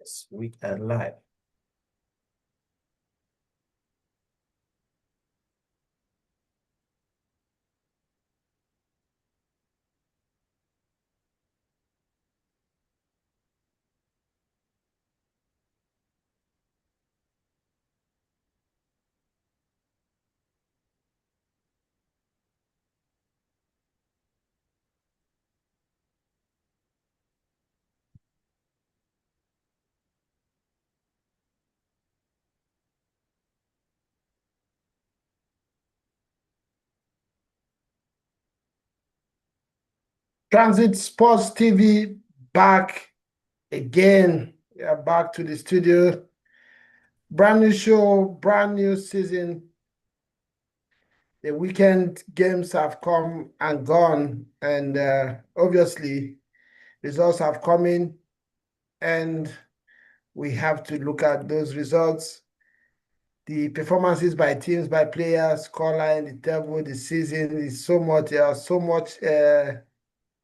Yes, we are live. Transit Sports TV back again. We are back to the studio. Brand new show, brand new season. The weekend games have come and gone, and obviously, results have come in, and we have to look at those results. The performances by teams, by players, scoreline, the table, the season is so much. There are so much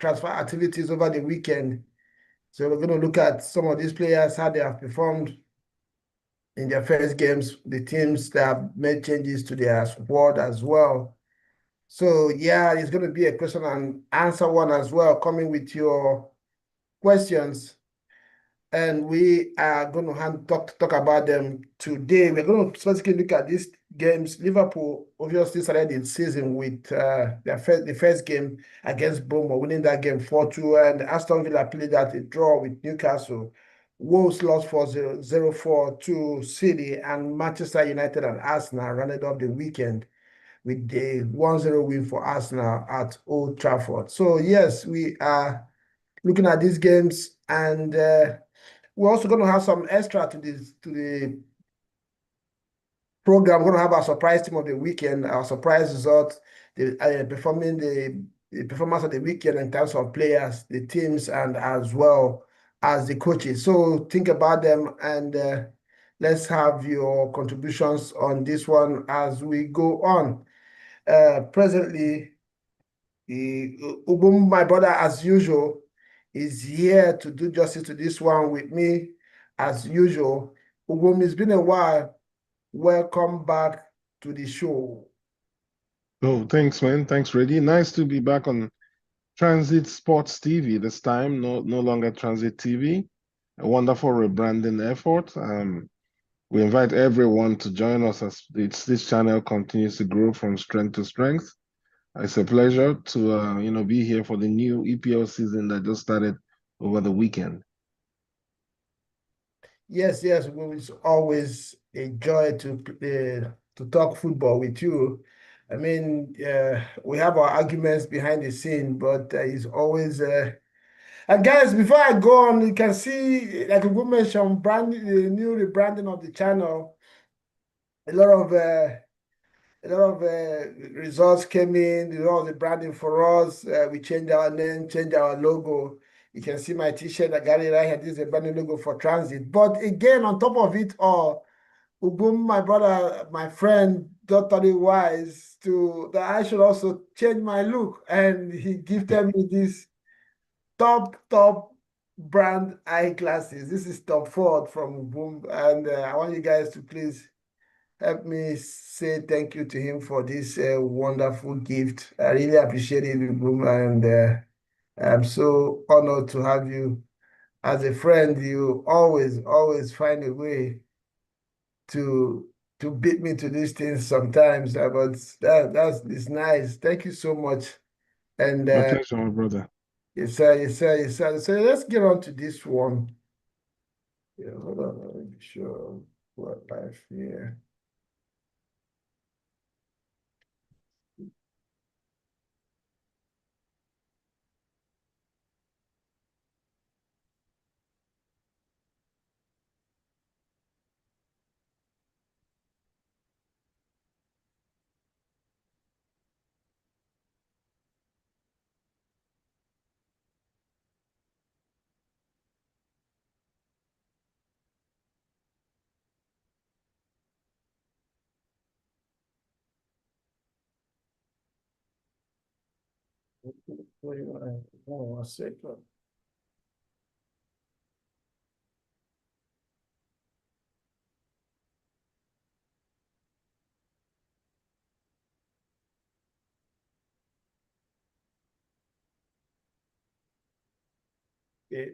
transfer activities over the weekend. So we're going to look at some of these players, how they have performed in their first games, the teams that have made changes to their squad as well. So yeah, it's going to be a question and answer one as well, coming with your questions. And we are going to talk about them today. We're going to specifically look at these games. Liverpool obviously started the season with the first game against Bournemouth, winning that game 4-2, and Aston Villa played at a draw with Newcastle. Wolves lost 0-4 to City, and Manchester United and Arsenal rounded up the weekend with the 1-0 win for Arsenal at Old Trafford. So yes, we are looking at these games, and we're also going to have some extra to the program. We're going to have our surprise team of the weekend, our surprise result, the performance of the weekend in terms of players, the teams, and as well as the coaches. So think about them, and let's have your contributions on this one as we go on. Presently, Ubum, my brother, as usual, is here to do justice to this one with me, as usual. Ubum, it's been a while. Welcome back to the show. Oh, thanks, man. Thanks, Reddy. Nice to be back on Transit Sports TV this time, no longer Transit TV. A wonderful rebranding effort. We invite everyone to join us as this channel continues to grow from strength to strength. It's a pleasure to be here for the new EPL season that just started over the weekend. Yes, it's always a joy to talk football with you. I mean, we have our arguments behind the scene, but it's always. And guys, before I go on, you can see, like we mentioned, the new rebranding of the channel. A lot of results came in. A lot of the branding for us. We changed our name, changed our logo. You can see my T-shirt I got it right here. This is a branding logo for Transit. But again, on top of it all, Ubum, my brother, my friend, thought it wise that I should also change my look, and he gifted me this top brand eyeglasses. This is Top Ford from Ubum, and I want you guys to please help me say thank you to him for this wonderful gift. I really appreciate it, Ubum, and I'm so honored to have you as a friend. You always find a way to beat me to these things sometimes, but that's it's nice. Thank you so much. And My pleasure, my brother. yes, sir, yes, sir, yes, sir. So let's get on to this one. Yeah, hold on, let me show what life here. Hold on 1 second. Okay,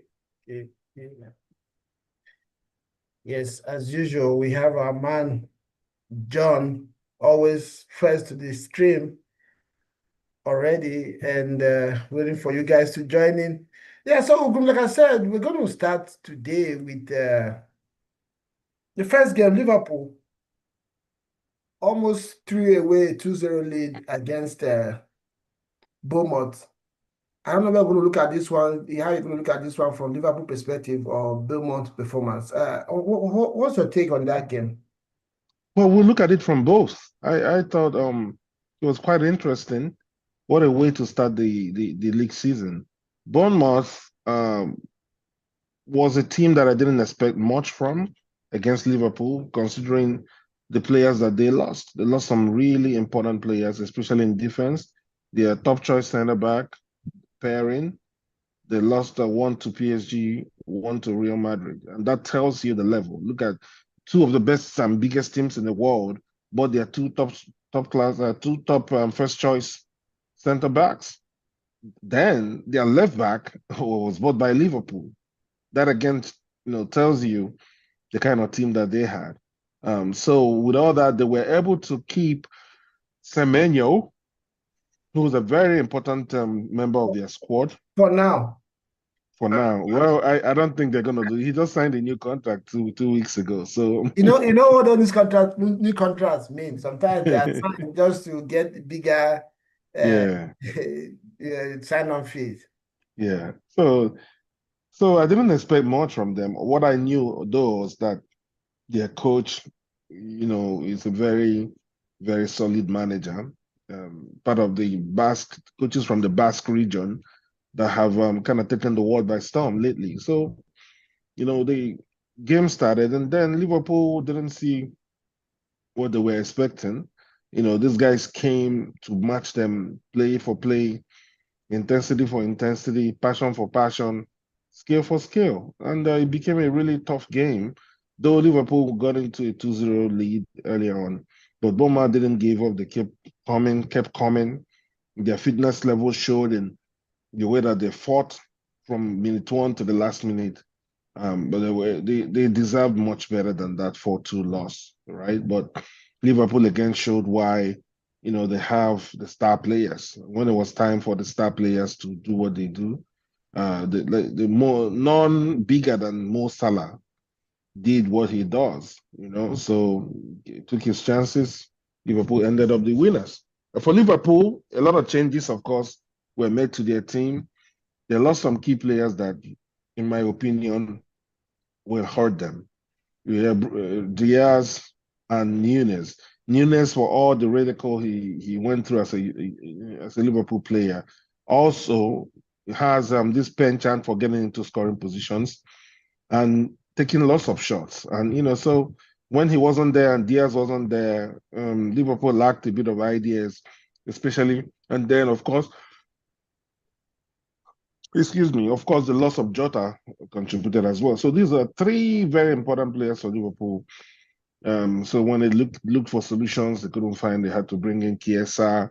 okay, okay. Yes, as usual, we have our man John always first to the stream already and waiting for you guys to join in. Yeah, so like I said, we're going to start today with the first game, Liverpool, almost three away, 2-0 lead against Bournemouth. I don't know if we're going to look at this one, how you're going to look at this one from Liverpool perspective or Bournemouth performance. What's your take on that game? Well, we'll look at it from both. I thought it was quite interesting. What a way to start the league season. Bournemouth was a team that I didn't expect much from against Liverpool, considering the players that they lost. They lost some really important players, especially in defense. Their top choice center back pairing. They lost one to PSG, one to Real Madrid, and that tells you the level. Look at two of the best and biggest teams in the world, but they are two top first choice center backs. Then their left back was bought by Liverpool. That again, tells you the kind of team that they had. So with all that, they were able to keep Semenyo, who was a very important member of their squad For now, for now. Well, I don't think they're gonna do. He just signed a new contract two weeks ago. So you know what all these new contracts mean. Sometimes they are signed just to get bigger uh, yeah, sign-on fees. yeah. So I didn't expect much from them. What I knew though was that their coach, is a very, very solid manager. Part of the Basque coaches from the Basque region that have kind of taken the world by storm lately. So, the game started, and then Liverpool didn't see what they were expecting. These guys came to match them play for play, intensity for intensity, passion for passion, skill for skill. And it became a really tough game, though Liverpool got into a 2-0 lead early on. But Bournemouth didn't give up. They kept coming. Their fitness level showed in the way that they fought from minute one to the last minute. But they deserved much better than that 4-2 loss, right? But Liverpool again showed why, they have the star players. When it was time for the star players to do what they do, the more none bigger than Mo Salah did what he does, so he took his chances. Liverpool ended up the winners. For Liverpool, a lot of changes, of course, were made to their team. They lost some key players that, in my opinion, will hurt them. We have Diaz and Nunes. Nunes, for all the ridicule he went through as a Liverpool player, also has this penchant for getting into scoring positions and taking lots of shots. And so when he wasn't there and Diaz wasn't there, Liverpool lacked a bit of ideas, especially. And then, of course, excuse me, of course, the loss of Jota contributed as well. So these are three very important players for Liverpool. So when they looked for solutions, they couldn't find. They had to bring in Chiesa,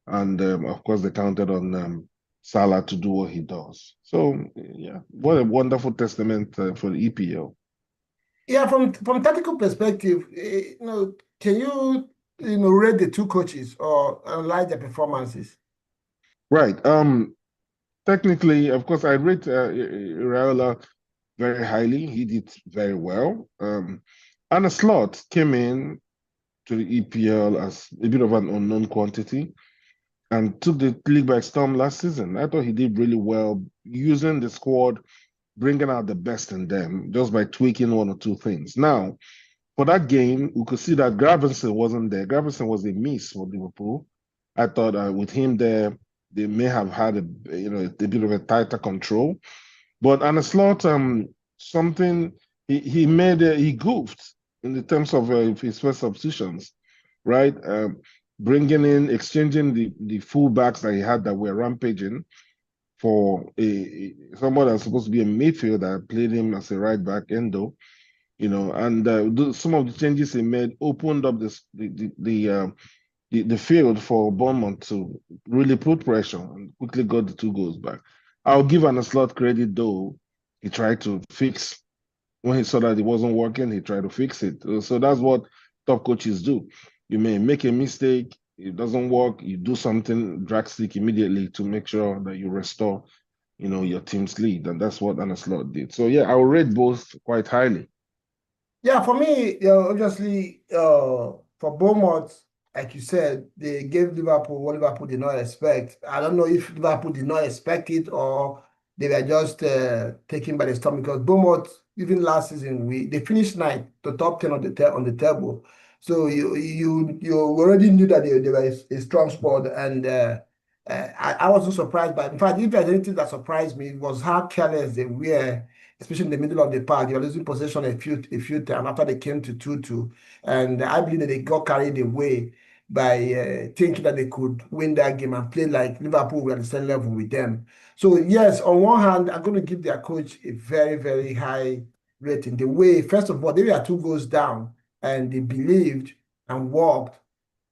and of course, they counted on Salah to do what he does. So yeah, what a wonderful testament for the EPL. Yeah, from tactical perspective, can rate the two coaches or analyze their performances? Right. Technically, of course, I rate Raiola very highly. He did very well. Anna Slot came in to the EPL as a bit of an unknown quantity and took the league by storm last season. I thought he did really well using the squad, bringing out the best in them just by tweaking one or two things. Now, for that game, we could see that Gravenson wasn't there. Gravenson was a miss for Liverpool. I thought with him there, they may have had a bit of a tighter control. But on a slot, something he goofed in the terms of his first substitutions, right? Bringing in, exchanging the fullbacks that he had that were rampaging for someone that's supposed to be a midfielder, played him as a right back, Endo, and some of the changes he made opened up the field for Bournemouth to really put pressure and quickly got the two goals back. I'll give an slot credit though. He tried to fix when he saw that it wasn't working, he tried to fix it. So that's what top coaches do. You may make a mistake, it doesn't work, you do something drastic immediately to make sure that you restore, your team's lead. And that's what Anna Slot did. So yeah, I will rate both quite highly. Yeah, for me, obviously, for Bournemouth, like you said, they gave Liverpool what Liverpool did not expect. I don't know if Liverpool did not expect it or they were just taken by the storm because Bournemouth, even last season, they finished ninth, the top 10 on the table. So you already knew that they were a strong squad, and I wasn't surprised by. In fact, if there's anything that surprised me, it was how careless they were, especially in the middle of the park. They were losing possession a few times after they came to 2-2. And I believe that they got carried away by thinking that they could win that game and play like Liverpool were at the same level with them. So, yes, on one hand, I'm going to give their coach a very, very high rating. The way, first of all, they were 2 goals down and they believed and worked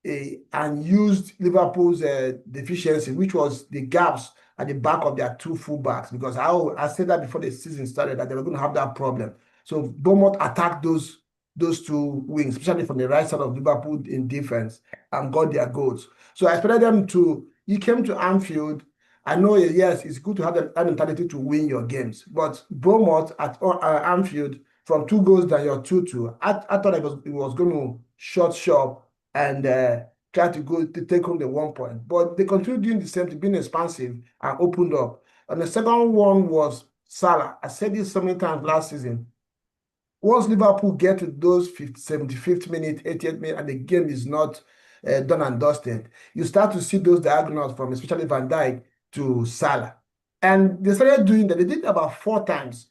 and used Liverpool's deficiency, which was the gaps at the back of their two fullbacks. Because I said that before the season started that they were going to have that problem. So Bournemouth attacked those two wings, especially from the right side of Liverpool in defense, and got their goals. So I expected them to. He came to Anfield. I know, yes, it's good to have the mentality to win your games, but Bournemouth at Anfield from 2 goals down, you're 2-2. I thought it was going to short shop and try to go to take home the 1 point. But they continued doing the same thing, being expansive and opened up. And the second one was Salah. I said this so many times last season. Once Liverpool get to those 75th minute, 80th minute, and the game is not done and dusted, you start to see those diagonals from especially Van Dijk to Salah. And they started doing that. They did about 4 times.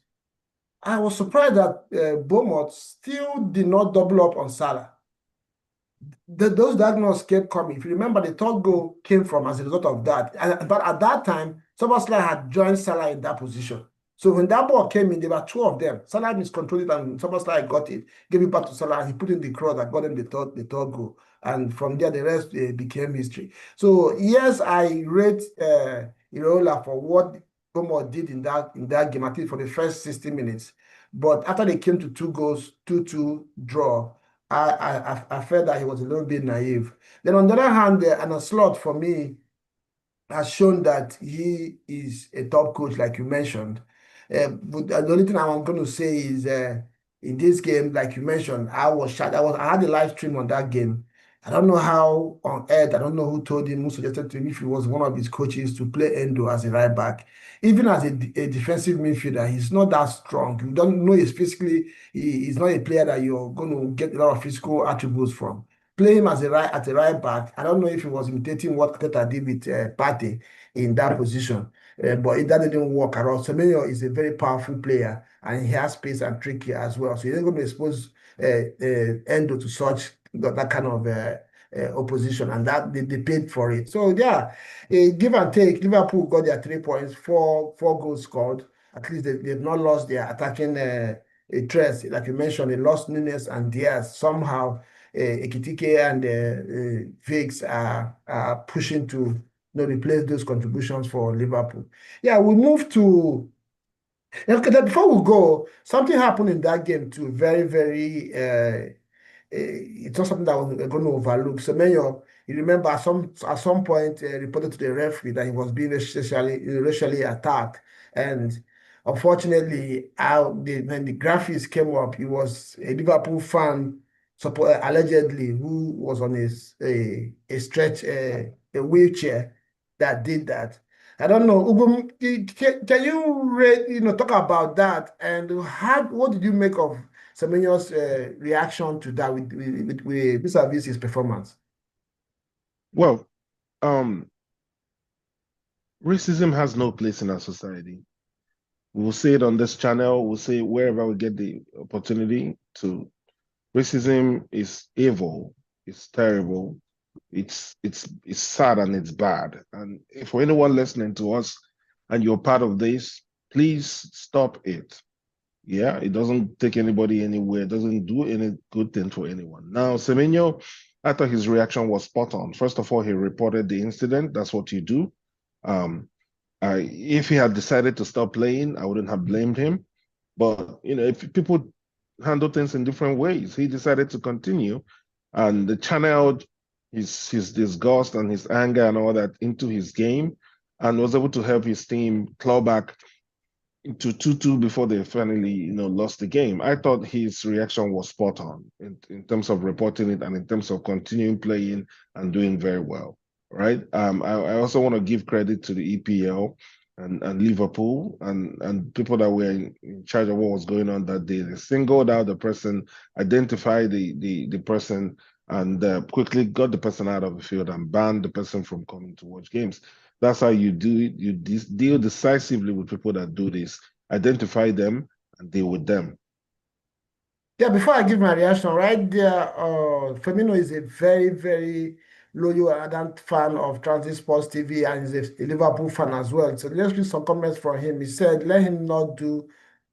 I was surprised that Bournemouth still did not double up on Salah. Those diagonals kept coming. If you remember, the third goal came from as a result of that. But at that time, Szoboszlai had joined Salah in that position. So when that ball came in, there were two of them. Salah miscontrolled it, and Szoboszlai got it, gave it back to Salah, and he put in the cross that got him the third goal. And from there, the rest became history. So yes, I rate Irola for what Bournemouth did in that game, at least for the first 60 minutes. But after they came to 2 goals, 2-2 draw, I felt that he was a little bit naive. Then on the other hand, Anna Slot for me has shown that he is a top coach, like you mentioned. But the only thing I'm going to say is in this game, like you mentioned, I was shot. I had a live stream on that game. I don't know how on earth, I don't know who told him, who suggested to him if he was one of his coaches to play Endo as a right back. Even as a defensive midfielder, he's not that strong. You don't know he's physically, he's not a player that you're going to get a lot of physical attributes from. Play him as a right back. I don't know if he was imitating what Arteta did with Partey in that position, but that didn't work at all. Semenyo is a very powerful player, and he has pace and tricky as well. So you're not going to expose Endo to such that kind of opposition, and that they paid for it. So yeah, give and take. Liverpool got their 3 points, four goals scored. At least they've not lost their attacking threats. Like you mentioned, they lost Nunes and Diaz somehow. Ekitike and Viggs are pushing to replace those contributions for Liverpool. Yeah, we move to. Okay, then before we go, something happened in that game too. Very, very. It's not something that we're going to overlook. Semenyo, you remember at some point reported to the referee that he was being racially attacked, and unfortunately, when the graphics came up, he was a Liverpool fan, allegedly, who was on a stretch a wheelchair that did that. I don't know. Ugum, can you talk about that and what did you make of Semenyo's reaction to that with vis-a-vis his performance? Well, um, racism has no place in our society. We'll say it on this channel, we'll say it wherever we get the opportunity to. Racism is evil, it's terrible, it's sad and it's bad. And for anyone listening to us and you're part of this, please stop it. Yeah, it doesn't take anybody anywhere, it doesn't do any good thing for anyone. Now, Semenyo, I thought his reaction was spot on. First of all, he reported the incident. That's what you do. If he had decided to stop playing, I wouldn't have blamed him. But if people handle things in different ways, he decided to continue and channeled his disgust and his anger and all that into his game, and was able to help his team claw back to 2-2 before they finally, lost the game. I thought his reaction was spot on in terms of reporting it and in terms of continuing playing and doing very well, right? I also want to give credit to the EPL and Liverpool and people that were in charge of what was going on that day. They singled out the person, identified the person, and quickly got the person out of the field and banned the person from coming to watch games. That's how you do it. You deal decisively with people that do this, identify them, and deal with them. Yeah, before I give my reaction, right there, Firmino is a very, very loyal and ardent fan of Transit Sports TV and is a Liverpool fan as well. So let's read some comments from him. He said, let him not do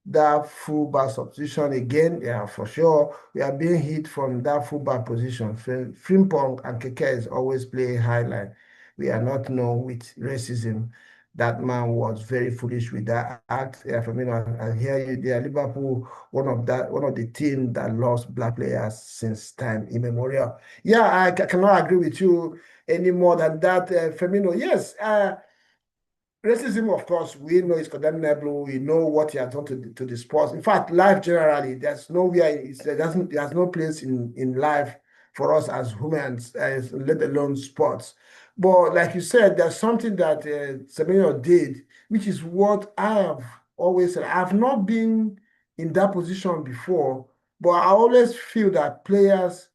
that fullback substitution again. Yeah, for sure. We are being hit from that fullback position. Frimpong and Keke is always playing highline. We are not known with racism. That man was very foolish with that act. Yeah, Firmino, I hear you there. Liverpool, one of the team that lost black players since time immemorial. Yeah, I cannot agree with you any more than that. Firmino, yes, racism, of course, we know is condemnable. We know what he has done to the sports. In fact, life generally, there's nowhere, there's no place in life for us as humans, let alone sports. But like you said, there's something that Semenyo did, which is what I have always said. I've not been in that position before, but I always feel that players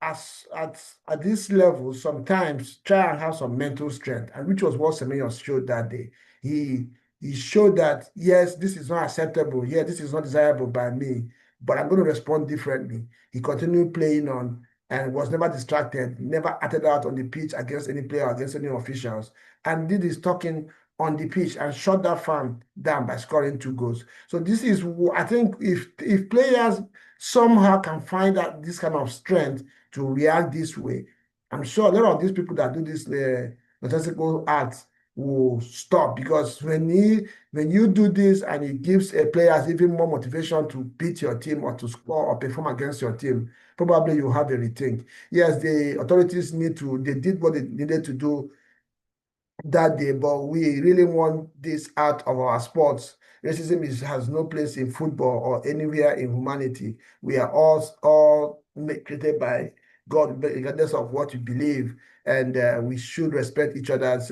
as at this level, sometimes try and have some mental strength, and which was what Semenyo showed that day. He he showed that yes, this is not acceptable. Yeah, this is not desirable by me, but I'm going to respond differently. He continued playing on and was never distracted, never acted out on the pitch against any player, against any officials, and did his talking on the pitch and shut that fan down by scoring 2 goals. So this is, I think, if players somehow can find that this kind of strength to react this way, I'm sure a lot of these people that do this nonsensical acts will stop, because when you do this and it gives a players even more motivation to beat your team or to score or perform against your team, probably you have a rethink. Yes, the authorities they did what they needed to do that day, but we really want this out of our sports. Has no place in football or anywhere in humanity. We are all created by God, regardless of what you believe, and we should respect each other's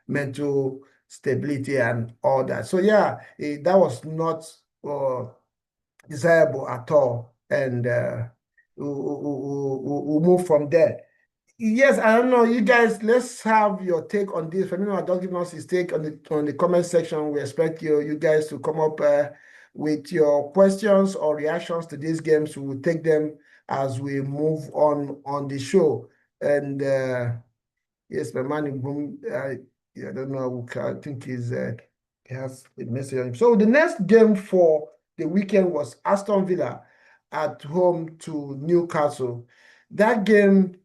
mental stability and all that. So yeah, that was not uh, desirable at all, and we'll move from there. Yes, I don't know. You guys, let's have your take on this. Firmino has just given us his take on the comment section. We expect you guys to come up with your questions or reactions to these games. We will take them as we move on the show. And yes, my man in Boom, I don't know. I think he has a message on him. So the next game for the weekend was Aston Villa at home to Newcastle. That game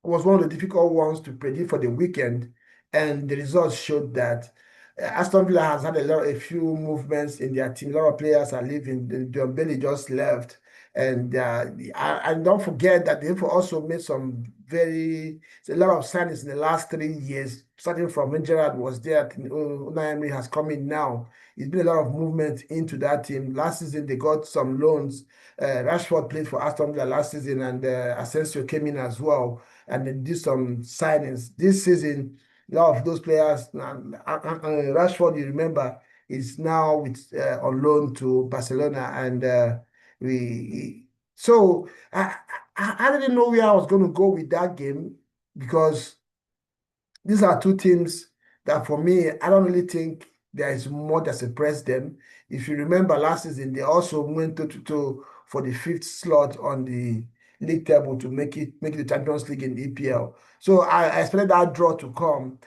was one of the difficult ones to predict for the weekend, and the results showed that Aston Villa has had a few movements in their team. A lot of players are leaving. John Bailey just left, and don't forget that they've also made a lot of signings in the last 3 years. Starting from when Gerrard was there, Unai Emery has come in now. It's been a lot of movement into that team. Last season they got some loans. Rashford played for Aston Villa last season, and Asensio came in as well, and they did some signings this season. A lot of those players, Rashford, you remember, is now on loan to Barcelona, and we. So I didn't know where I was going to go with that game, because these are two teams that, for me, I don't really think there is more that separates them. If you remember last season, they also went to for the fifth slot on the league table to make the Champions League in the EPL. So I expected that draw to come.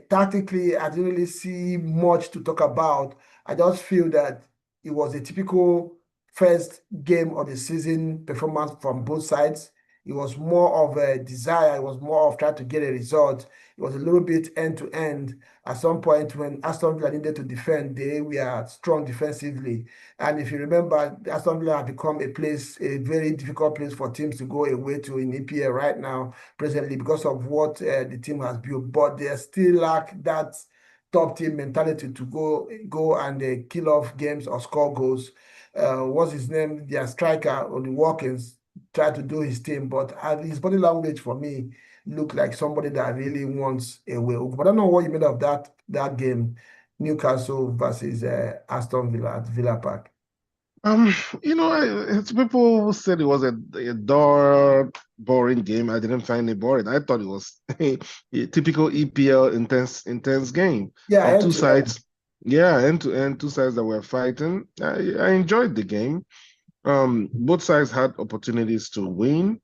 Tactically, I didn't really see much to talk about. I just feel that it was a typical first game of the season performance from both sides. It was more of a desire. It was more of trying to get a result. It was a little bit end to end. At some point, when Aston Villa needed to defend, they were strong defensively. And if you remember, Aston Villa have become a very difficult place for teams to go away to in EPL right now, presently, because of what the team has built. But they still lack that top team mentality to go and kill off games or score goals. What's his name? Their striker on the Walkins tried to do his thing, but his body language for me looked like somebody that really wants a way. But I don't know what you made of that game, Newcastle versus Aston Villa at Villa Park. Um, people said it was a dull, boring game. I didn't find it boring. I thought it was a typical EPL intense game Yeah, of end two to end. sides. Yeah, end to end, two sides that were fighting. I enjoyed the game. Both sides had opportunities to win,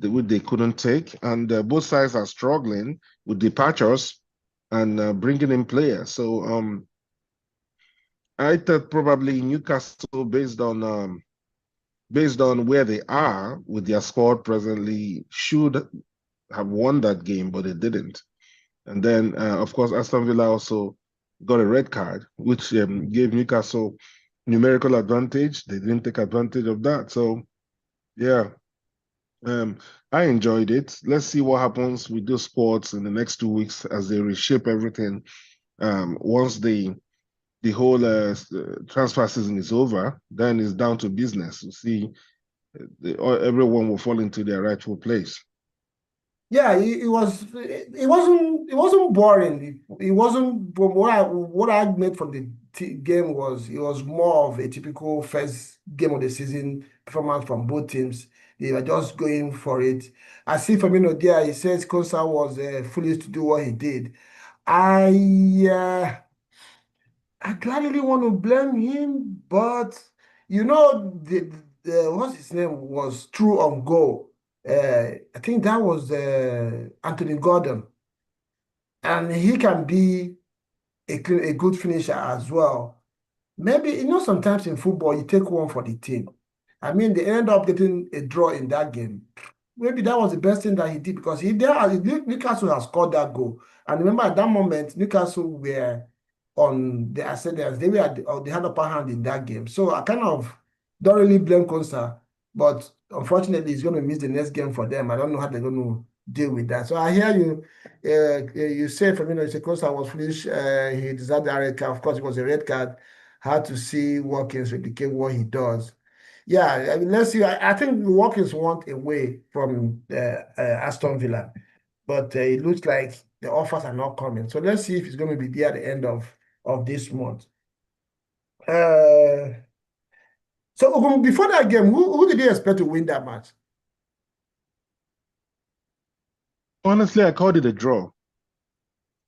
which they couldn't take, and both sides are struggling with departures and bringing in players. So, I thought probably Newcastle, based on where they are with their squad presently, should have won that game, but they didn't. And then, of course, Aston Villa also got a red card, which gave Newcastle numerical advantage. They didn't take advantage of that. So, yeah, um, I enjoyed it. Let's see what happens with those squads in the next 2 weeks as they reshape everything. Once the whole transfer season is over, then it's down to business to see everyone will fall into their rightful place. Yeah, it wasn't boring. It wasn't but what I made from the game was it was more of a typical first game of the season performance from both teams. They were just going for it. I see Firmino there. He says Costa was foolish to do what he did. I uh, I gladly want to blame him, but the what's his name was true on goal. I think that was Anthony Gordon, and he can be a good finisher as well. Maybe, sometimes in football, you take one for the team. I mean, they ended up getting a draw in that game. Maybe that was the best thing that he did because Newcastle has scored that goal. And remember, at that moment, Newcastle were on the ascendants. They had upper hand in that game. So I kind of don't really blame Konsa, but unfortunately, he's going to miss the next game for them. I don't know how they're going to deal with that. So I hear you. You said Firmino Konsa was foolish. He deserved the red card. Of course, it was a red card. Hard to see Watkins replicate what he does. Yeah, I mean, let's see. I think Watkins want away from Aston Villa, but it looks like the offers are not coming. So let's see if he's going to be there at the end of this month. Uh, so before that game, who did you expect to win that match? Honestly, I called it a draw.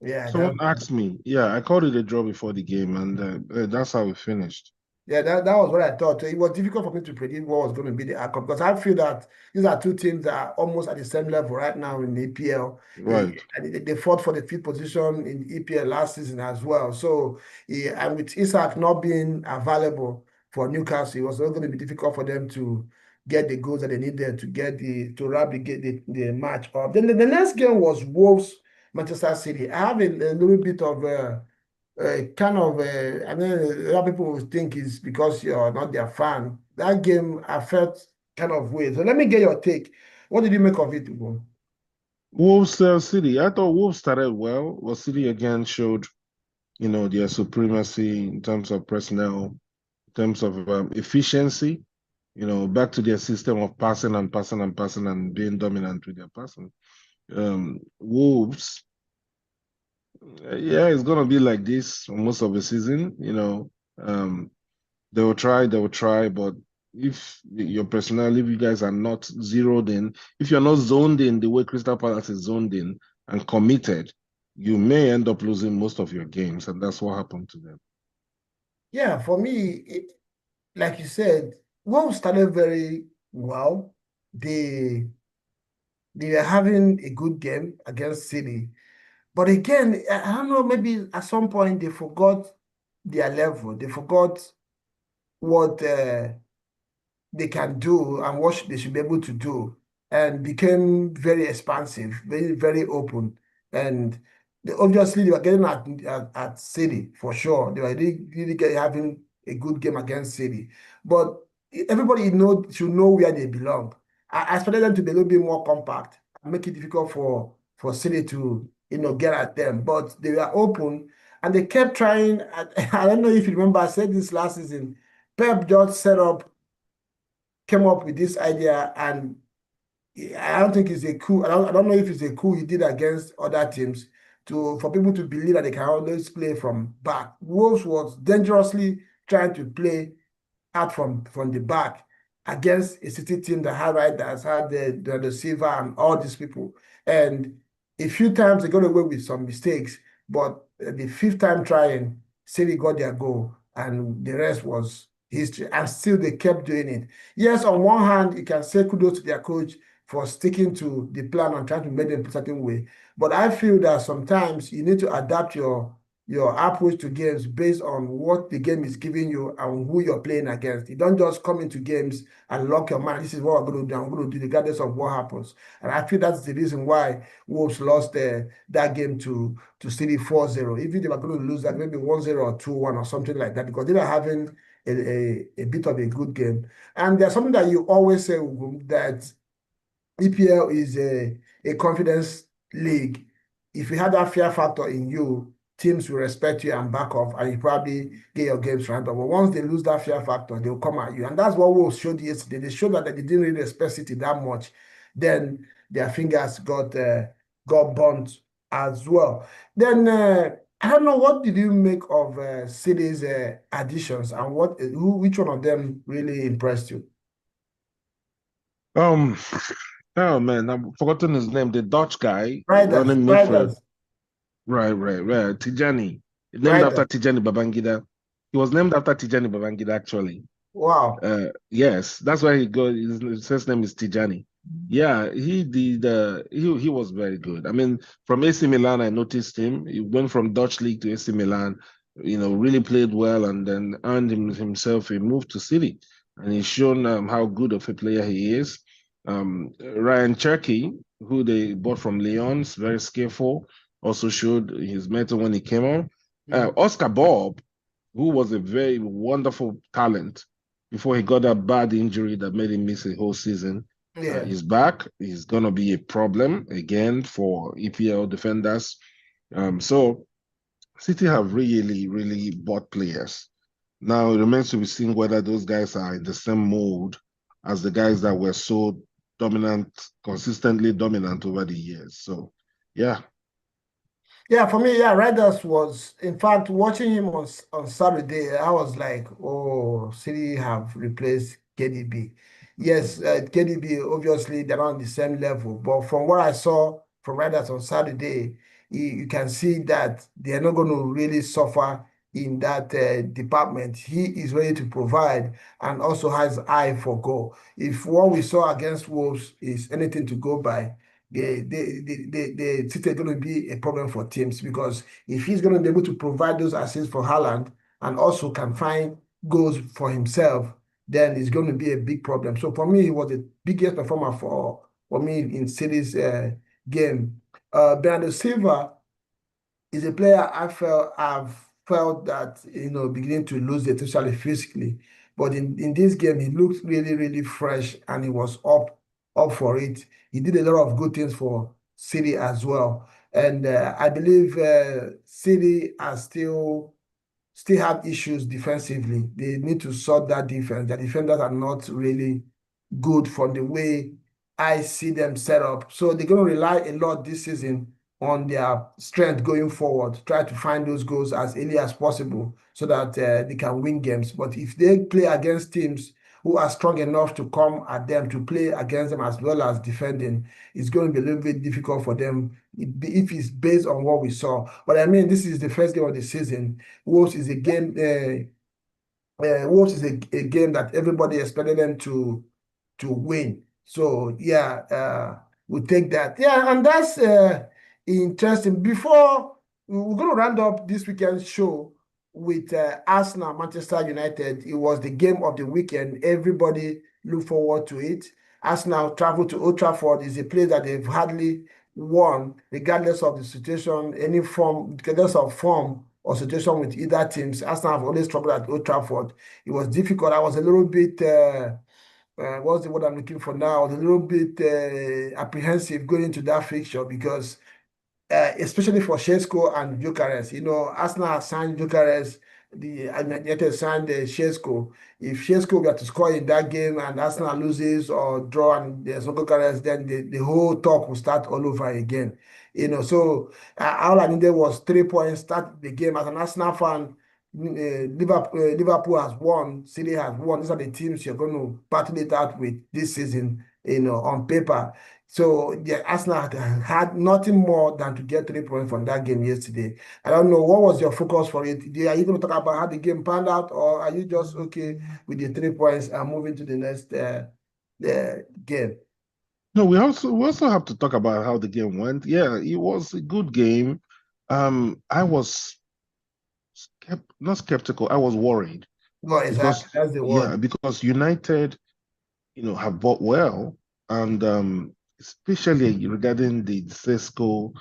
Yeah, Someone asked me, yeah, I called it a draw before the game, and that's how we finished. Yeah, that was what I thought. It was difficult for me to predict what was going to be the outcome because I feel that these are two teams that are almost at the same level right now in the EPL. Right. And they fought for the fifth position in EPL last season as well. So, and with Isak not being available for Newcastle, it was not going to be difficult for them to get the goals that they needed to wrap the match up. Then the next game was Wolves Manchester City. I have a little bit of I mean, a lot of people will think it's because you're not their fan. That game, I felt kind of weird. So let me get your take. What did you make of it, Ugo? Wolves City. I thought Wolves started well, but City again showed, their supremacy in terms of personnel, in terms of efficiency, back to their system of passing and passing and passing and being dominant with their passing. Wolves, yeah, it's gonna be like this for most of the season. They will try, but if your personnel, if you guys are not zeroed in, if you're not zoned in the way Crystal Palace is zoned in and committed, you may end up losing most of your games, and that's what happened to them. Yeah, for me, like you said, Wolves started very well. They they were having a good game against City. But again, I don't know, maybe at some point they forgot their level. They forgot what they can do and what they should be able to do. and became very expansive, very, very open. And obviously they were getting at City for sure. They were really having a good game against City. But everybody should know where they belong. I expected them to be a little bit more compact and make it difficult for City to get at them. But they were open and they kept trying. I don't know if you remember, I said this last season. Pep just came up with this idea, and I don't think it's a coup. I don't know if it's a coup he did against other teams for people to believe that they can always play from back. Wolves was dangerously trying to play out from the back against a City team that had riders, had the Silva and all these people. And a few times they got away with some mistakes, but the fifth time trying, City got their goal, and the rest was history. And still they kept doing it. Yes, on one hand, you can say kudos to their coach for sticking to the plan and trying to make them a certain way. But I feel that sometimes you need to adapt your approach to games based on what the game is giving you and who you're playing against. You don't just come into games and lock your mind. This is what I'm going to do. I'm going to do regardless of what happens. And I feel that's the reason why Wolves lost that game to City 4-0. Even they were going to lose that maybe 1-0 or 2-1 or something like that, because they were having a bit of a good game. And there's something that you always say, that EPL is a confidence league. If you have that fear factor in you, teams will respect you and back off, and you probably get your games right. But once they lose that fear factor, they'll come at you. And that's what Wolves showed yesterday. They showed that they didn't really respect City that much. Then their fingers got burnt as well. Then I don't know, what did you make of City's additions, and which one of them really impressed you? Um, oh man, I've forgotten his name. The Dutch guy Riders, running midfield. riders, Right. Tijani, named after riders. Tijani Babangida. He was named after Tijani Babangida, actually. Wow. Yes, that's why he got his first name is Tijani. Yeah, he did. He was very good. I mean, from AC Milan, I noticed him. He went from Dutch league to AC Milan. Really played well, and then earned himself a move to City. And he's shown how good of a player he is. Ryan Cherky, who they bought from Lyons, very skillful, also showed his mettle when he came on. Mm. Oscar Bob, who was a very wonderful talent before he got that bad injury that made him miss a whole season. Yeah. He's back. He's going to be a problem again for EPL defenders. So City have really, really bought players. Now it remains to be seen whether those guys are in the same mold as the guys that were so dominant, consistently dominant over the years. So, yeah. Yeah, for me, yeah, Riders was, in fact, watching him on Saturday, I was like, oh, City have replaced KDB. Yes, KDB, obviously, they're not on the same level. But from what I saw from Riders on Saturday, you can see that they're not going to really suffer in that department. He is ready to provide and also has eye for goal. If what we saw against Wolves is anything to go by, the City is going to be a problem for teams, because if he's going to be able to provide those assists for Haaland and also can find goals for himself, then it's going to be a big problem. So for me, he was the biggest performer for me in City's game. Bernardo Silva is a player I've felt that beginning to lose it, especially physically. But in this game, he looked really, really fresh, and he was up for it. He did a lot of good things for City as well. And I believe City are still have issues defensively. They need to sort that defense. The defenders are not really good from the way I see them set up. So they're going to rely a lot this season on their strength going forward, try to find those goals as early as possible so that they can win games. But if they play against teams who are strong enough to come at them, to play against them as well as defending, it's going to be a little bit difficult for them if it's based on what we saw. But I mean, this is the first game of the season. Wolves is a game. Wolves is a game that everybody expected them to win. So yeah, we'll take that. Yeah, and that's interesting. Before we're going to round up this weekend's show with Arsenal, Manchester United. It was the game of the weekend. Everybody look forward to it. Arsenal travel to Old Trafford is a place that they've hardly won, regardless of the situation, any form, regardless of form or situation with either teams. Arsenal have always struggled at Old Trafford. It was difficult. I was a little bit what's the word I'm looking for now? I was a little bit apprehensive going into that fixture because especially for Sheshko and Bucharest. You know, Arsenal has signed Bucharest, the United signed Sheshko. If Sheshko were to score in that game and Arsenal loses or draw and there's no Bucharest, then the whole talk will start all over again. You know, so all I needed was 3 points, start the game. As an Arsenal fan, Liverpool has won, City has won. These are the teams you're going to battle it out with this season, you know, on paper. So the Arsenal had nothing more than to get 3 points from that game yesterday. I don't know, what was your focus for it? Are you going to talk about how the game panned out, or are you just okay with the 3 points and moving to the next game? No, we also have to talk about how the game went. Yeah, it was a good game. I was not skeptical. I was worried Well, exactly. because That's the yeah, word. because United, have bought well, and especially regarding the Cisco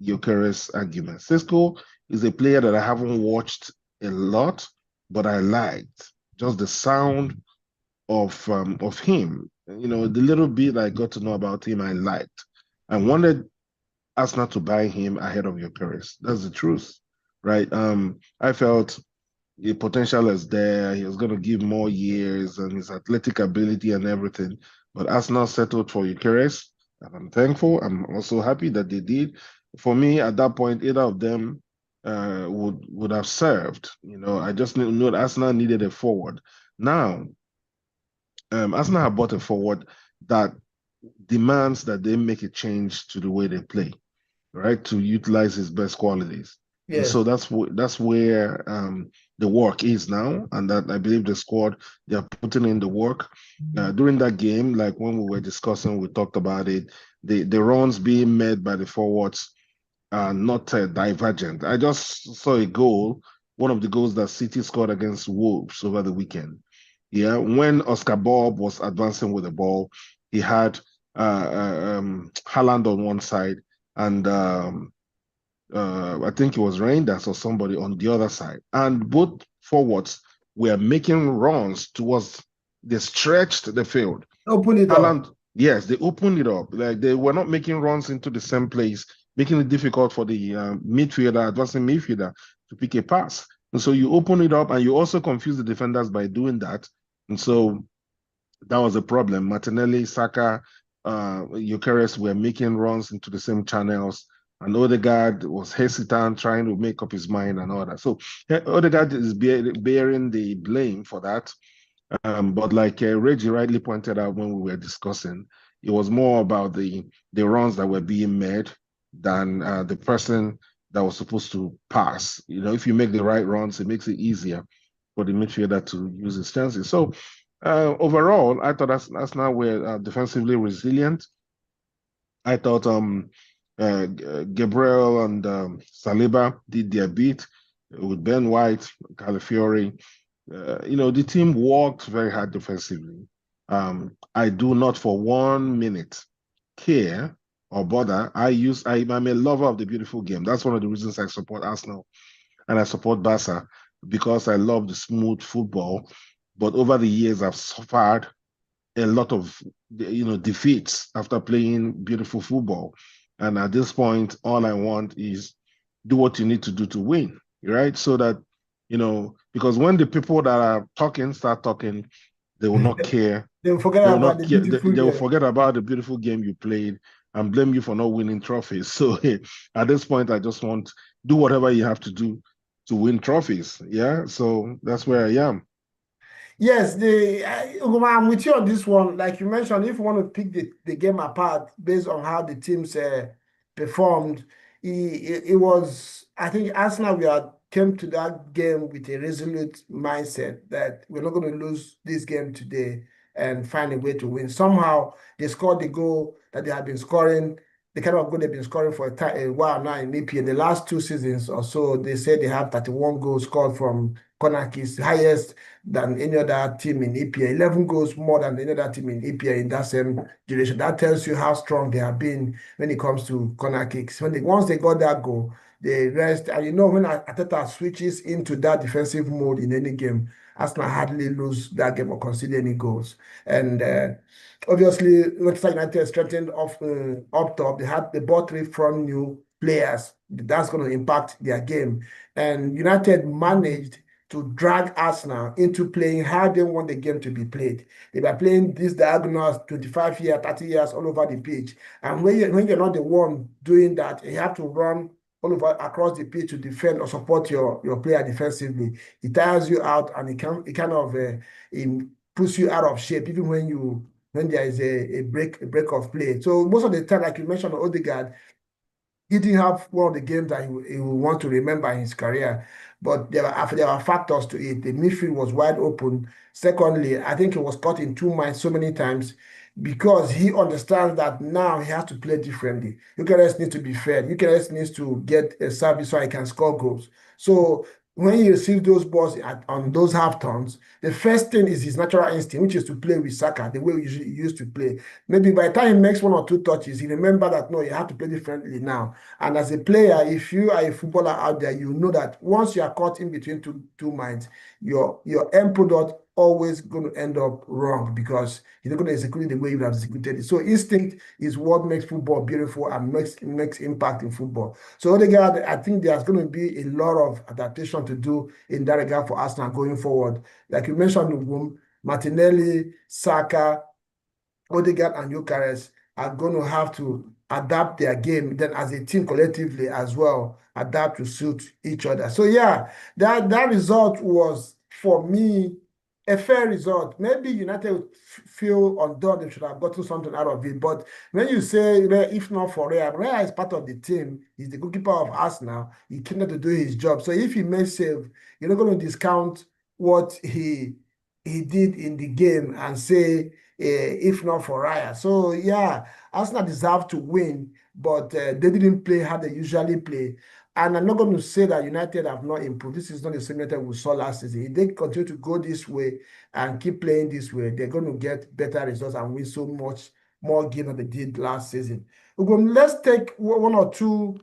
Gyökeres argument. Cisco is a player that I haven't watched a lot, but I liked just the sound of him. The little bit I got to know about him, I liked. I wanted Arsenal to buy him ahead of Gyökeres. That's the truth, right? I felt the potential is there. He was going to give more years and his athletic ability and everything. But Arsenal settled for Eucharist, and I'm thankful. I'm also happy that they did. For me, at that point, either of them would have served. I just knew that Arsenal needed a forward. Now, Arsenal have bought a forward that demands that they make a change to the way they play, right, to utilize his best qualities. And Yes. so that's where the work is now, and that I believe the squad they are putting in the work. During that game, like when we were discussing, we talked about it. The runs being made by the forwards are not divergent. I just saw a goal, one of the goals that City scored against Wolves over the weekend. Yeah, when Oscar Bob was advancing with the ball, he had Haaland on one side and I think it was Reinders or somebody on the other side. And both forwards were making runs towards, they stretched the field. Open it up. Haaland, yes, they opened it up. Like they were not making runs into the same place, making it difficult for the midfielder, advancing midfielder to pick a pass. And so you open it up and you also confuse the defenders by doing that. And so that was a problem. Martinelli, Saka, Eucharist were making runs into the same channels, and Odegaard was hesitant, trying to make up his mind and all that. So Odegaard is bearing the blame for that. But like Reggie rightly pointed out when we were discussing, it was more about the runs that were being made than the person that was supposed to pass. If you make the right runs, it makes it easier for the midfielder to use his chances. So overall, I thought that's now we're defensively resilient. I thought Gabriel and Saliba did their bit with Ben White, Calafiori. The team worked very hard defensively. I do not for 1 minute care or bother. I'm a lover of the beautiful game. That's one of the reasons I support Arsenal and I support Barca because I love the smooth football. But over the years, I've suffered a lot of defeats after playing beautiful football. And at this point, all I want is do what you need to do to win, right? So that because when the people that are talking start talking, they will not care. They forget They will about not the care. beautiful They will game. forget about the beautiful game you played and blame you for not winning trophies. So at this point, I just want do whatever you have to do to win trophies. Yeah. So that's where I am. Yes, Uguma, I'm with you on this one. Like you mentioned, if you want to pick the game apart based on how the teams performed, it was, I think Arsenal, we had came to that game with a resolute mindset that we're not going to lose this game today and find a way to win. Somehow they scored the goal that they had been scoring. the kind of goal they've been scoring for a while now in EPA. The last 2 seasons or so, they said they have 31 goals scored from corner kicks, highest than any other team in EPA. 11 goals more than any other team in EPA in that same duration. That tells you how strong they have been when it comes to corner kicks. Once they got that goal, they rest. And you know, when Ateta switches into that defensive mode in any game, Arsenal hardly lose that game or concede any goals. And obviously, Manchester United strengthened up top. They bought 3 front new players. That's going to impact their game. And United managed to drag Arsenal into playing how they want the game to be played. They were playing these diagonals 25 years, 30 years all over the pitch. And when you're not the one doing that, you have to run all over across the pitch to defend or support your player defensively. It tires you out and it kind of it puts you out of shape, even when there is a break of play. So most of the time, like you mentioned, Odegaard, he didn't have one of the games that he will want to remember in his career. But there are factors to it. The midfield was wide open. Secondly, I think he was caught in 2 minds so many times because he understands that now he has to play differently. Eucharist needs to be fed. Eucharist needs to get a service so he can score goals. So when he receives those balls on those half turns, the first thing is his natural instinct, which is to play with Saka the way we usually used to play. Maybe by the time he makes 1 or 2 touches, he remember that no, you have to play differently now. And as a player, if you are a footballer out there, you know that once you are caught in between two minds, your end product always going to end up wrong because you're not going to execute it the way you have executed it. So instinct is what makes football beautiful and makes impact in football. So Odegaard, I think there's going to be a lot of adaptation to do in that regard for Arsenal going forward. Like you mentioned, Martinelli, Saka, Odegaard and Eucharist are going to have to adapt their game, then as a team collectively as well, adapt to suit each other. So yeah, that result was for me a fair result. Maybe United would feel undone, they should have gotten something out of it. But when you say, if not for Rea is part of the team, he's the goalkeeper of Arsenal, he came to do his job. So if he makes save, you're not going to discount what he did in the game and say, if not for Raya. So yeah, Arsenal deserve to win, but they didn't play how they usually play. And I'm not going to say that United have not improved. This is not the same United we saw last season. If they continue to go this way and keep playing this way, they're going to get better results and win so much more games than they did last season. Let's take 1 or 2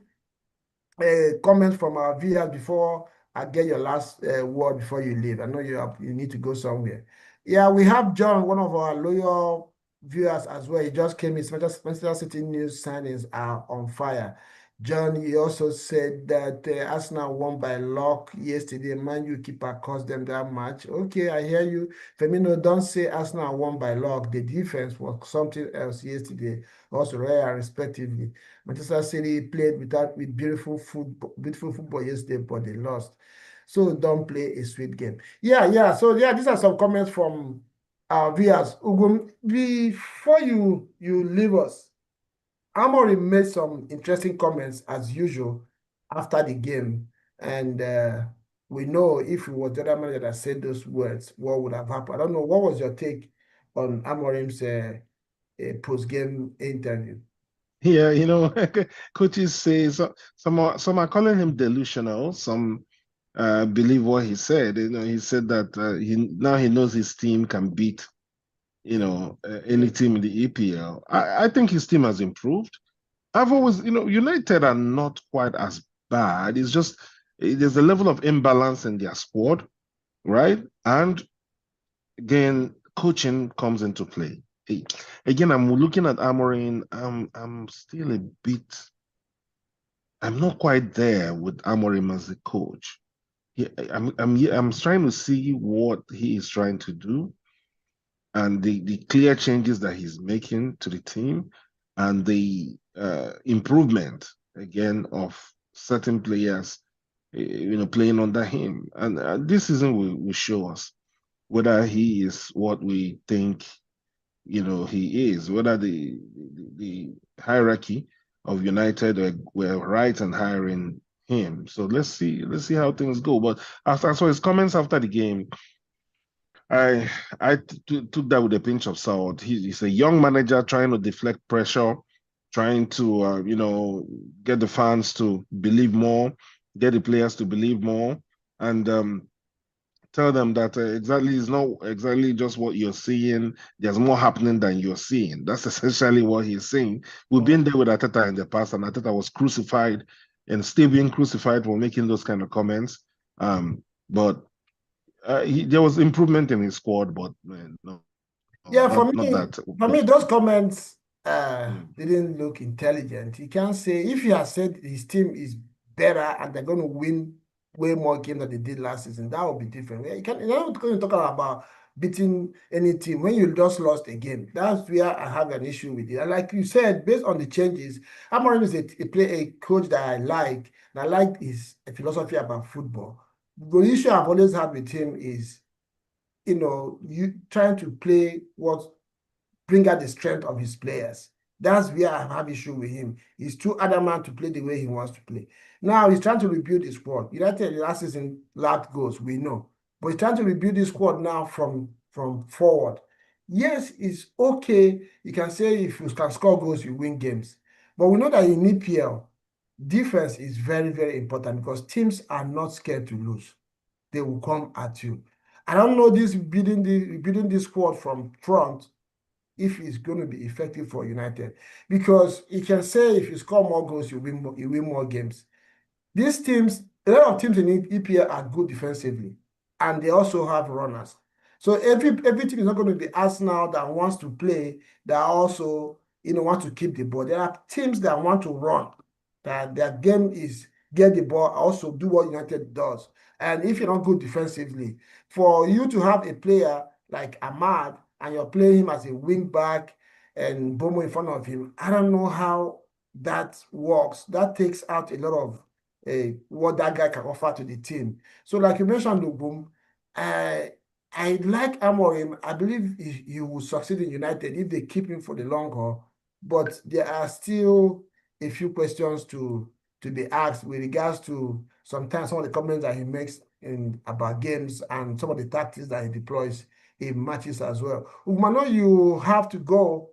comments from our viewers before I get your last word before you leave. I know you need to go somewhere. Yeah, we have John, one of our loyal viewers as well. He just came in. Manchester City news signings are on fire. John, he also said that Arsenal won by luck yesterday. Man, you keeper cost them that much. Okay, I hear you. Firmino, don't say Arsenal won by luck. The defense was something else yesterday. Also, rare respectively. Manchester City played with beautiful football yesterday, but they lost. So don't play a sweet game. Yeah. So yeah, these are some comments from our viewers. Ugum, before you leave us, Amorim made some interesting comments as usual after the game, and we know if it was the other manager that said those words, what would have happened? I don't know. What was your take on Amorim's post-game interview? Yeah, coaches say some are calling him delusional. Some believe what he said. He said that he knows his team can beat any team in the EPL. I think his team has improved. I've always, United are not quite as bad. It's just there's a level of imbalance in their squad, right? And again, coaching comes into play. Again, I'm looking at Amorim. I'm still a bit. I'm not quite there with Amorim as the coach. I'm trying to see what he is trying to do and the clear changes that he's making to the team and the improvement again of certain players, playing under him. And this season will show us whether he is what we think, he is, whether the hierarchy of United were right in hiring him. So let's see how things go. But after I saw his comments after the game, I took that with a pinch of salt. He's a young manager trying to deflect pressure trying to get the fans to believe more, get the players to believe more, and tell them that exactly it's not exactly just what you're seeing. There's more happening than you're seeing. That's essentially what he's saying. We've been there with Ateta in the past, and Ateta was crucified and still being crucified for making those kind of comments. But there was improvement in his squad, but no, Yeah, not that. for me, those comments Mm. didn't look intelligent. You can't say if he has said his team is better and they're going to win way more games than they did last season, that would be different. Yeah, you're not going to talk about beating any team when you just lost a game. That's where I have an issue with it. And like you said, based on the changes, Amorim is a coach that I like, and I like his philosophy about football. The issue I've always had with him is you trying to play what bring out the strength of his players. That's where I have issue with him. He's too adamant to play the way he wants to play. Now he's trying to rebuild his squad. United last season lacked goals, we know. But he's trying to rebuild his squad now from forward. Yes, it's okay. You can say if you can score goals, you win games. But we know that in EPL, defense is very, very important because teams are not scared to lose. They will come at you. I don't know this building this squad from front if it's going to be effective for United because you can say if you score more goals, you win more games. These teams, a lot of teams in EPL are good defensively, and they also have runners. So every team is not going to be Arsenal that wants to play, that also want to keep the ball. There are teams that want to run, that their game is get the ball, also do what United does. And if you're not good defensively, for you to have a player like Ahmad and you're playing him as a wing back and Bomo in front of him, I don't know how that works. That takes out a lot of what that guy can offer to the team. So, like you mentioned, Lugum, I like Amorim. I believe he will succeed in United if they keep him for the long haul. But there are still a few questions to be asked with regards to sometimes some of the comments that he makes in about games and some of the tactics that he deploys in matches as well. Umano, you have to go.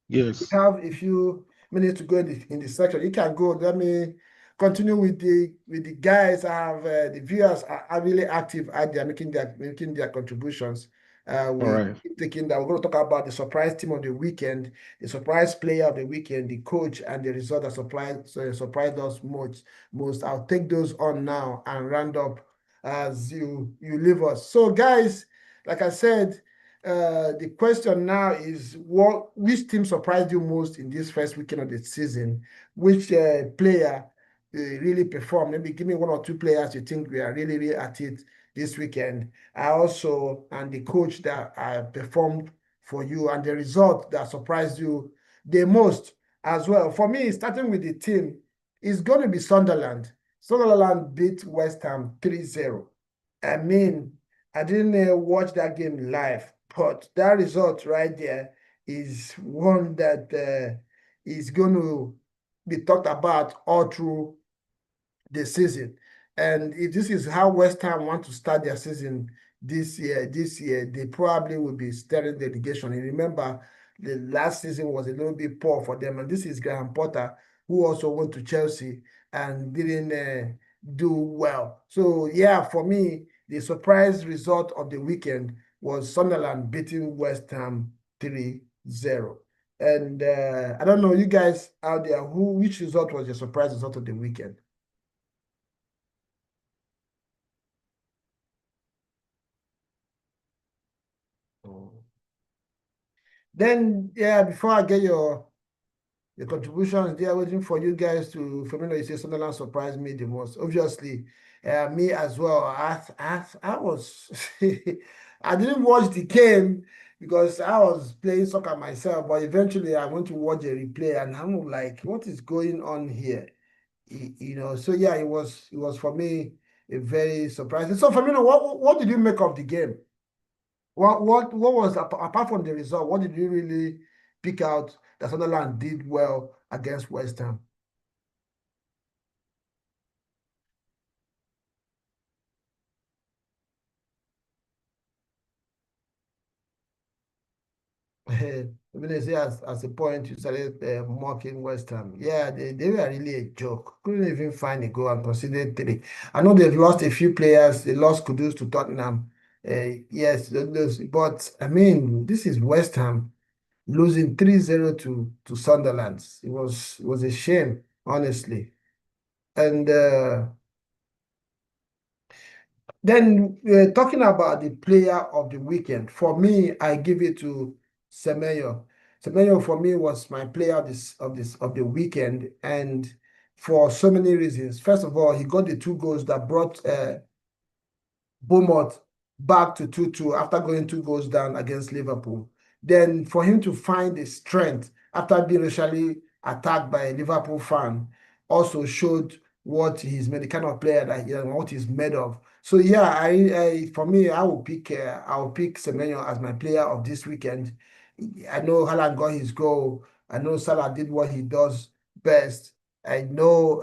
We Yes. have a few minutes to go in the section. You can go. Let me continue with the guys. I have the viewers are really active out there making their contributions. All We right. keep taking that. We're going to talk about the surprise team of the weekend, the surprise player of the weekend, the coach, and the result that surprised us most. I'll take those on now and round up as you leave us. So, guys, like I said. The question now is which team surprised you most in this first weekend of the season? Which player really performed? Maybe give me one or two players you think we are really, really at it this weekend. And the coach that performed for you and the result that surprised you the most as well. For me, starting with the team, it's going to be Sunderland. Sunderland beat West Ham 3-0. I mean, I didn't watch that game live, but that result right there is one that is going to be talked about all through the season. And if this is how West Ham want to start their season this year, they probably will be steering the relegation. And remember, the last season was a little bit poor for them. And this is Graham Potter, who also went to Chelsea and didn't do well. So, yeah, for me, the surprise result of the weekend was Sunderland beating West Ham 3-0. And I don't know, you guys out there, which result was your surprise result of the weekend? Then, yeah, before I get your contributions, they are waiting for you guys for me to say Sunderland surprised me the most. Obviously, me as well. I was, I didn't watch the game because I was playing soccer myself, but eventually I went to watch a replay and I'm like, what is going on here? So yeah, it was for me a very surprising. So, for me, what did you make of the game? What was apart from the result? What did you really pick out that Sunderland did well against West Ham? When they say as a point, you started mocking West Ham. Yeah, they were really a joke. Couldn't even find a goal and conceded three. I know they've lost a few players. They lost Kudus to Tottenham. Yes, but I mean, this is West Ham losing 3-0 to Sunderland. It was a shame, honestly. And then talking about the player of the weekend, for me, I give it to Semenyo. Semenyo for me was my player of the weekend, and for so many reasons. First of all, he got the two goals that brought Bournemouth back to 2-2 after going two goals down against Liverpool. Then for him to find the strength after being racially attacked by a Liverpool fan also showed what he's made, the kind of player that he and what he's made of. So yeah, for me, I will pick Semenyo as my player of this weekend. I know Haaland got his goal. I know Salah did what he does best. I know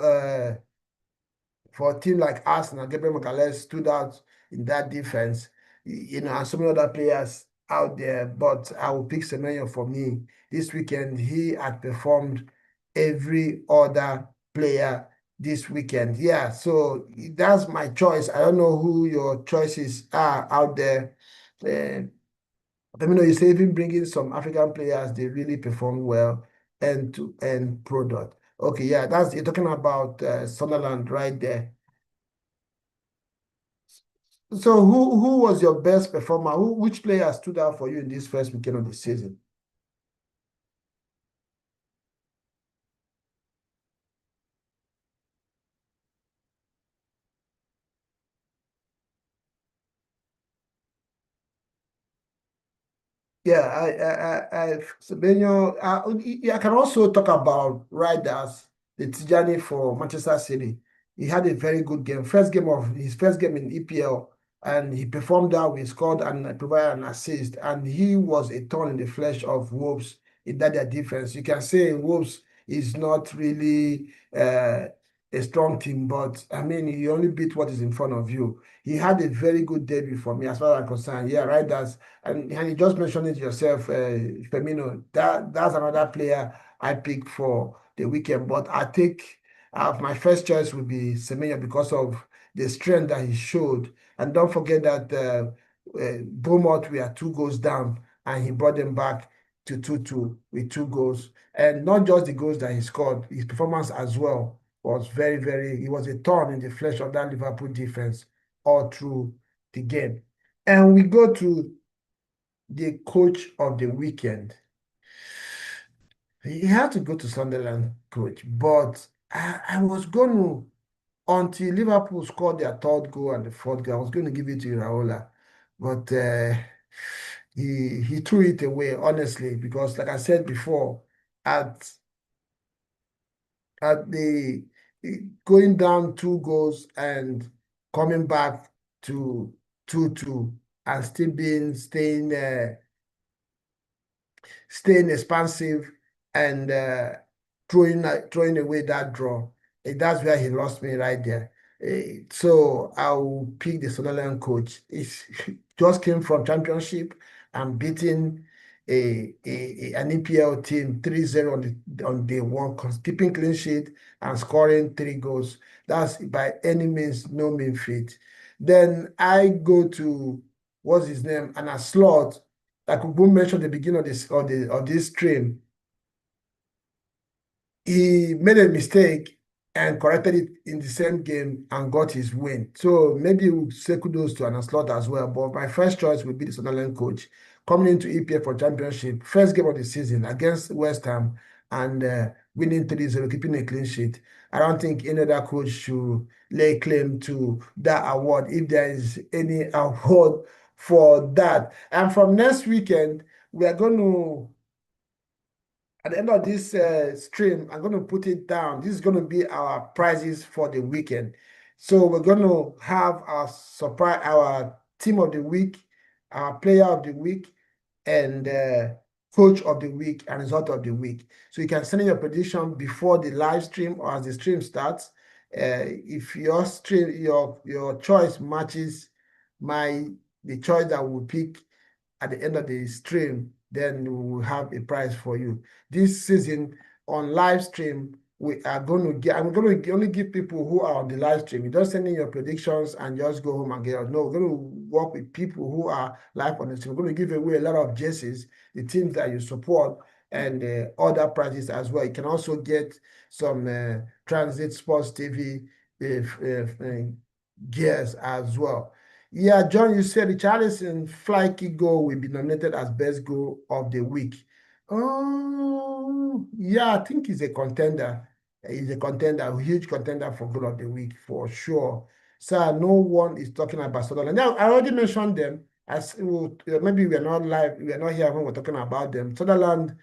for a team like Arsenal, Gabriel Magalhaes stood out in that defense, and so many other players out there. But I will pick Semenyo for me this weekend. He had performed every other player this weekend. Yeah, so that's my choice. I don't know who your choices are out there. Uh, let me know. You say even bringing some African players, they really perform well end to end product. Okay, yeah, that's you're talking about Sunderland right there. So who was your best performer? Which player stood out for you in this first weekend of the season? Yeah, Semenyo, I can also talk about Riders, the Tijani for Manchester City. He had a very good game. First game of his first game in EPL, and he performed that. We scored and provided an assist, and he was a thorn in the flesh of Wolves in that their defense. You can say Wolves is not really a strong team, but I mean, he only beat what is in front of you. He had a very good debut for me, as far as I'm concerned. Yeah, Riders. And you just mentioned it yourself, Firmino. That's another player I pick for the weekend. But I think my first choice would be Semenyo because of the strength that he showed. And don't forget that Bournemouth were two goals down, and he brought them back to 2-2 with two goals. And not just the goals that he scored, his performance as well was very, very. He was a thorn in the flesh of that Liverpool defense all through the game. And we go to the coach of the weekend. He had to go to Sunderland coach, but I was going to, until Liverpool scored their third goal and the fourth goal, I was going to give it to Iraola. But he threw it away, honestly, because like I said before, at at the going down two goals and coming back to 2-2 and still being staying expansive and throwing away that draw. That's where he lost me right there. So I'll pick the Sunderland coach. He just came from championship and beating an EPL team 3-0 on day one, keeping clean sheet and scoring three goals. That's by any means no mean feat. Then I go to what's his name? And a slot like we mentioned at the beginning of this stream, he made a mistake and corrected it in the same game and got his win. So maybe we'll say kudos to an slot as well. But my first choice would be the Sunderland coach coming into EPL for championship, first game of the season against West Ham and winning 3-0, keeping a clean sheet. I don't think any other coach should lay claim to that award if there is any award for that. And from next weekend, we are going to at the end of this stream, I'm going to put it down. This is going to be our prizes for the weekend. So we're going to have our surprise, our team of the week, our player of the week, and coach of the week and result of the week. So you can send in your prediction before the live stream or as the stream starts. If your stream, your choice matches the choice that we'll pick at the end of the stream, then we will have a prize for you. This season on live stream, we are going to get, I'm going to only give people who are on the live stream. You don't send in your predictions and just go home and get out. No, we're going to work with people who are live on the stream. We're going to give away a lot of jerseys, the teams that you support, and other prizes as well. You can also get some Transit Sports TV gears as well. Yeah, John, you said Richarlison fly kick goal will be nominated as best goal of the week. Oh, yeah, I think he's a contender. He's a contender, a huge contender for goal of the week for sure. So no one is talking about Sutherland. Now, I already mentioned them. As maybe we are not live, we are not here when we're talking about them. Sutherland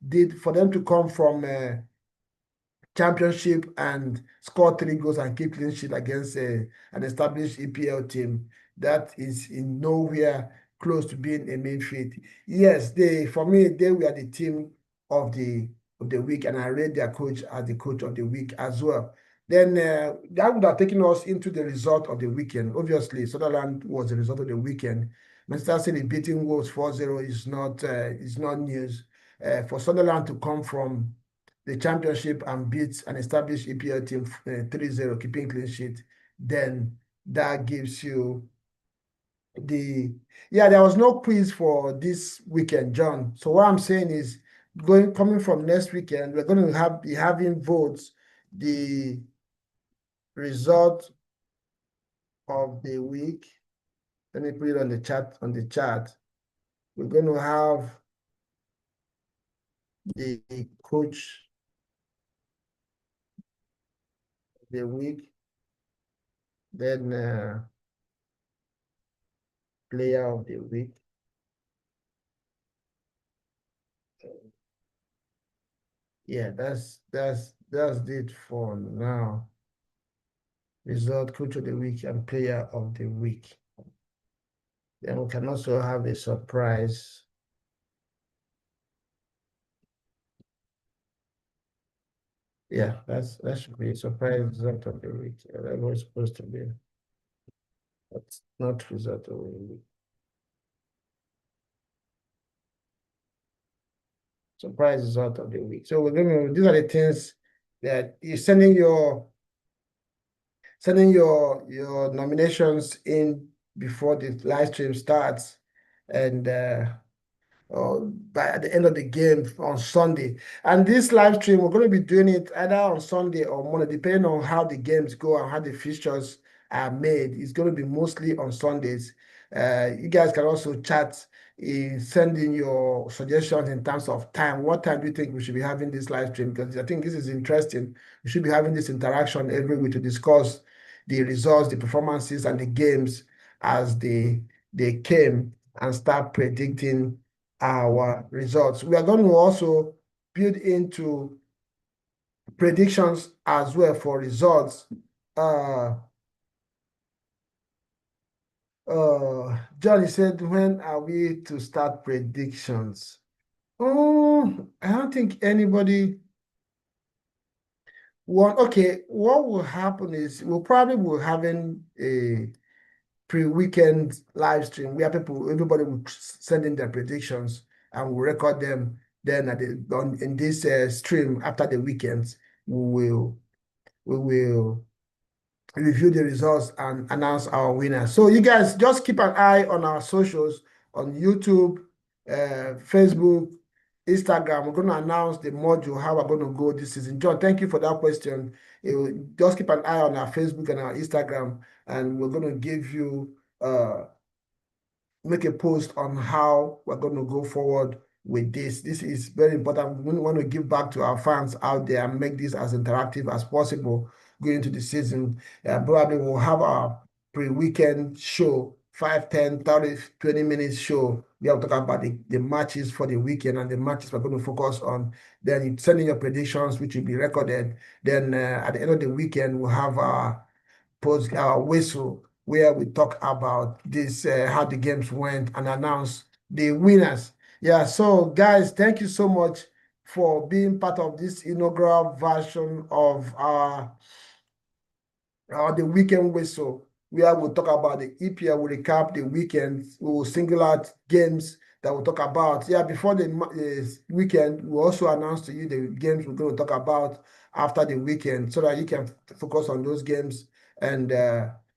did for them to come from championship and score 3 goals and keep clean sheet against an established EPL team. That is in nowhere close to being a main fit. Yes, for me, they were the team of the week, and I rate their coach as the coach of the week as well. Then that would have taken us into the result of the weekend. Obviously, Sutherland was the result of the weekend. Manchester City beating Wolves 4-0 is not news. For Sunderland to come from the championship and beats an established EPL team 3-0, keeping clean sheet, then that gives you there was no quiz for this weekend, John. So what I'm saying is coming from next weekend, we're going to be having votes, the result of the week. Let me put it on the chat. We're going to have the coach of the week, then player of the week. Yeah, that's it for now. Result, coach of the week, and player of the week. Then we can also have a surprise. Yeah, that should be a surprise result of the week. That was supposed to be. That's not result of the week. Surprise result of the week. So we're gonna. These are the things that you're sending your nominations in before the live stream starts, and by the end of the game on Sunday. And this live stream, we're going to be doing it either on Sunday or Monday, depending on how the games go and how the fixtures are made. It's going to be mostly on Sundays. You guys can also chat, send in your suggestions in terms of time. What time do you think we should be having this live stream? Because I think this is interesting. We should be having this interaction every week to discuss the results, the performances, and the games as they came, and start predicting our results. We are going to also build into predictions as well for results. Johnny said, when are we to start predictions? Oh, I don't think anybody okay, what will happen is we'll probably be having a pre-weekend live stream where everybody will send in their predictions, and we'll record them. Then in this stream after the weekends, we will review the results and announce our winners. So you guys just keep an eye on our socials on YouTube, Facebook, Instagram. We're going to announce the module, how we're going to go this season. John, thank you for that question. Just keep an eye on our Facebook and our Instagram, and we're going to give you make a post on how we're going to go forward with this. This is very important. We want to give back to our fans out there and make this as interactive as possible going into the season. Probably we'll have our pre-weekend show, 5, 10, 30, 20 minutes show. We have to talk about the matches for the weekend and the matches we're going to focus on. Then you send in your predictions, which will be recorded. Then at the end of the weekend, we'll have our whistle, where we talk about this, how the games went, and announce the winners. Yeah, so guys, thank you so much for being part of this inaugural version of the weekend whistle, where we'll talk about the EPL, we'll recap the weekend, we will single out games that we'll talk about. Yeah, before the weekend, we'll also announce to you the games we're going to talk about after the weekend so that you can focus on those games. And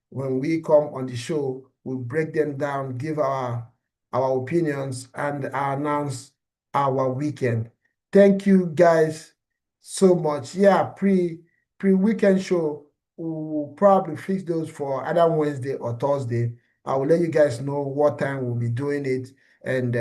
when we come on the show, we'll break them down, give our opinions, and announce our weekend. Thank you guys so much. Yeah, pre-weekend show, we'll probably fix those for either Wednesday or Thursday. I will let you guys know what time we'll be doing it. And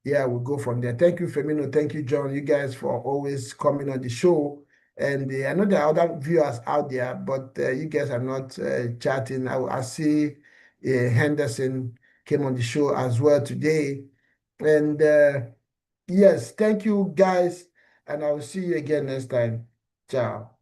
yeah, we'll go from there. Thank you, Femino. Thank you, John. You guys for always coming on the show. And I know there are other viewers out there, but you guys are not chatting. I see Henderson came on the show as well today. And yes, thank you guys. And I will see you again next time. Ciao.